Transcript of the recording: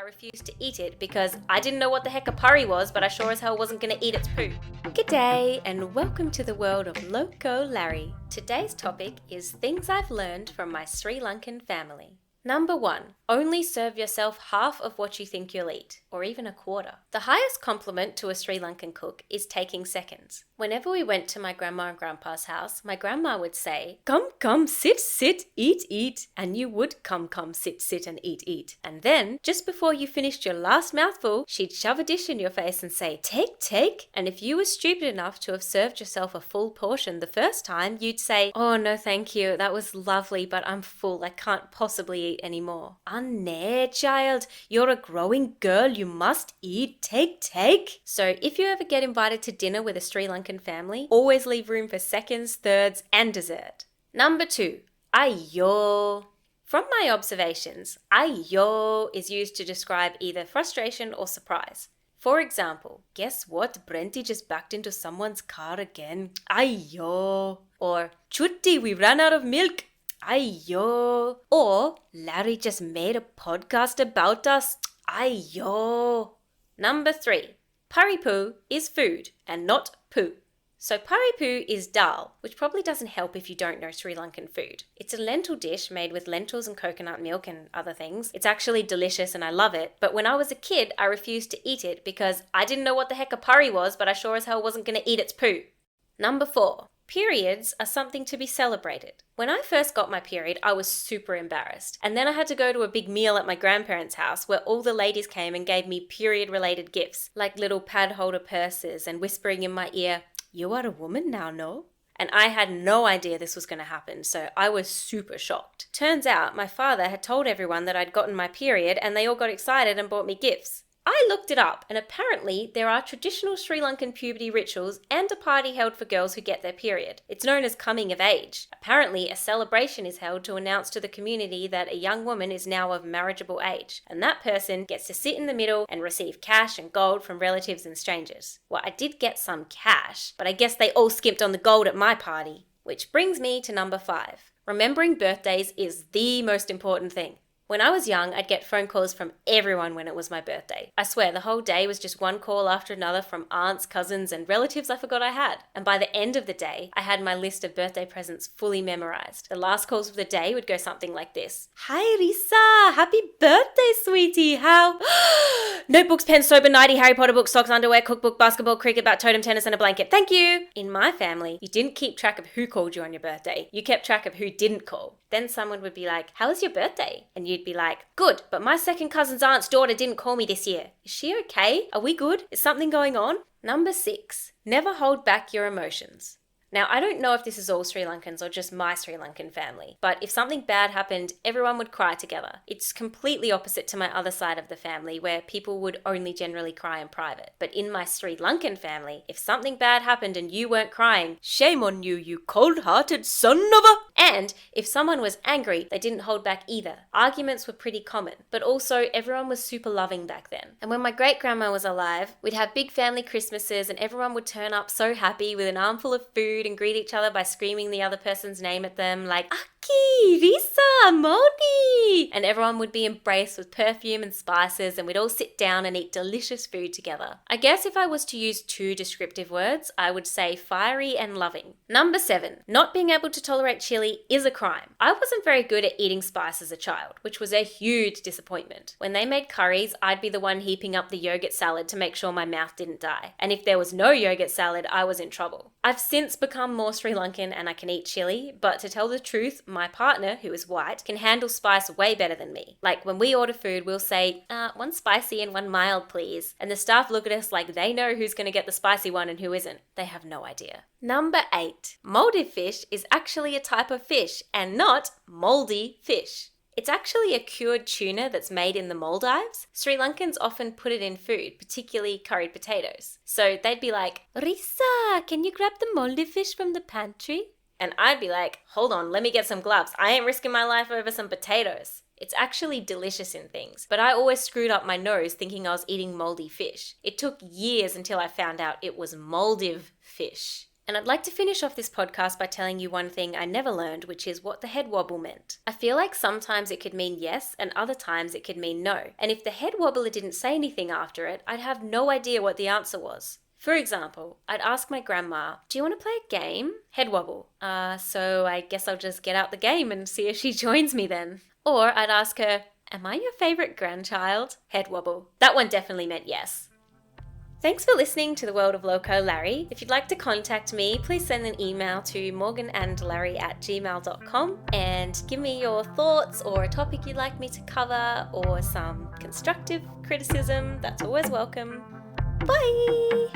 I refused to eat it because I didn't know what the heck a pari was, but I sure as hell wasn't going to eat its poo. G'day and welcome to the world of Loco Lari. Today's topic is things I've learned from my Sri Lankan family. Number 1, only serve yourself half of what you think you'll eat, or even a quarter. The highest compliment to a Sri Lankan cook is taking seconds. Whenever we went to my grandma and grandpa's house, my grandma would say, come, sit, eat, and you would come, sit, and eat. And then, just before you finished your last mouthful, she'd shove a dish in your face and say, take, and if you were stupid enough to have served yourself a full portion the first time, you'd say, oh no thank you, that was lovely, but I'm full, I can't possibly eat anymore. Nay, child, you're a growing girl, you must eat, take. So if you ever get invited to dinner with a Sri Lankan family, always leave room for seconds, thirds, and dessert. Number 2, ayo. From my observations, ayo is used to describe either frustration or surprise. For example, guess what? Brenty just backed into someone's car again. Ayo. Or, Chutti, we ran out of milk. Ayo. Or, Lari just made a podcast about us. Ayo. Number 3, Parippu is food and not poo. So Parippu is dal, which probably doesn't help if you don't know Sri Lankan food. It's a lentil dish made with lentils and coconut milk and other things. It's actually delicious and I love it, but when I was a kid, I refused to eat it because I didn't know what the heck a pari was, but I sure as hell wasn't going to eat its poo. Number 4, periods are something to be celebrated. When I first got my period, I was super embarrassed. And then I had to go to a big meal at my grandparents' house where all the ladies came and gave me period-related gifts, like little pad holder purses and whispering in my ear, you are a woman now, no? And I had no idea this was going to happen, so I was super shocked. Turns out my father had told everyone that I'd gotten my period and they all got excited and bought me gifts. I looked it up, and apparently there are traditional Sri Lankan puberty rituals and a party held for girls who get their period. It's known as coming of age. Apparently, a celebration is held to announce to the community that a young woman is now of marriageable age, and that person gets to sit in the middle and receive cash and gold from relatives and strangers. Well, I did get some cash, but I guess they all skimped on the gold at my party. Which brings me to number 5. Remembering birthdays is the most important thing. When I was young, I'd get phone calls from everyone when it was my birthday. I swear, the whole day was just one call after another from aunts, cousins, and relatives I forgot I had. And by the end of the day, I had my list of birthday presents fully memorized. The last calls of the day would go something like this. Hi, Risa! Happy birthday, sweetie! How? Notebooks, pens, soap and nightie, Harry Potter books, socks, underwear, cookbook, basketball, cricket bat, totem, tennis, and a blanket. Thank you! In my family, you didn't keep track of who called you on your birthday. You kept track of who didn't call. Then someone would be like, how was your birthday? And you'd be like, good, but my second cousin's aunt's daughter didn't call me this year. Is she okay? Are we good? Is something going on? Number 6, never hold back your emotions. Now, I don't know if this is all Sri Lankans or just my Sri Lankan family, but if something bad happened, everyone would cry together. It's completely opposite to my other side of the family, where people would only generally cry in private. But in my Sri Lankan family, if something bad happened and you weren't crying, shame on you, you cold-hearted son of a... And if someone was angry, they didn't hold back either. Arguments were pretty common, but also everyone was super loving back then. And when my great-grandma was alive, we'd have big family Christmases and everyone would turn up so happy with an armful of food and greet each other by screaming the other person's name at them like, Aki, Risa, Modi! And everyone would be embraced with perfume and spices and we'd all sit down and eat delicious food together. I guess if I was to use 2 descriptive words, I would say fiery and loving. Number 7, not being able to tolerate chili is a crime. I wasn't very good at eating spice as a child, which was a huge disappointment. When they made curries, I'd be the one heaping up the yogurt salad to make sure my mouth didn't die. And if there was no yogurt salad, I was in trouble. I've since become more Sri Lankan and I can eat chili, but to tell the truth, my partner, who is white, can handle spice way better than me. Like when we order food, we'll say, 1 spicy and 1 mild, please. And the staff look at us like they know who's going to get the spicy one and who isn't. They have no idea. Number 8, Maldive fish is actually a type of fish and not mouldy fish. It's actually a cured tuna that's made in the Maldives. Sri Lankans often put it in food, particularly curried potatoes. So they'd be like, Risa, can you grab the mouldy fish from the pantry? And I'd be like, hold on, let me get some gloves. I ain't risking my life over some potatoes. It's actually delicious in things, but I always screwed up my nose thinking I was eating moldy fish. It took years until I found out it was Maldive fish. And I'd like to finish off this podcast by telling you one thing I never learned, which is what the head wobble meant. I feel like sometimes it could mean yes and other times it could mean no. And if the head wobbler didn't say anything after it, I'd have no idea what the answer was. For example, I'd ask my grandma, "Do you want to play a game?" Head wobble. So I guess I'll just get out the game and see if she joins me then. Or I'd ask her, "Am I your favorite grandchild?" Head wobble. That one definitely meant yes. Thanks for listening to the World of Loco Larry. If you'd like to contact me, please send an email to morganandlarry@gmail.com and give me your thoughts or a topic you'd like me to cover or some constructive criticism. That's always welcome. Bye!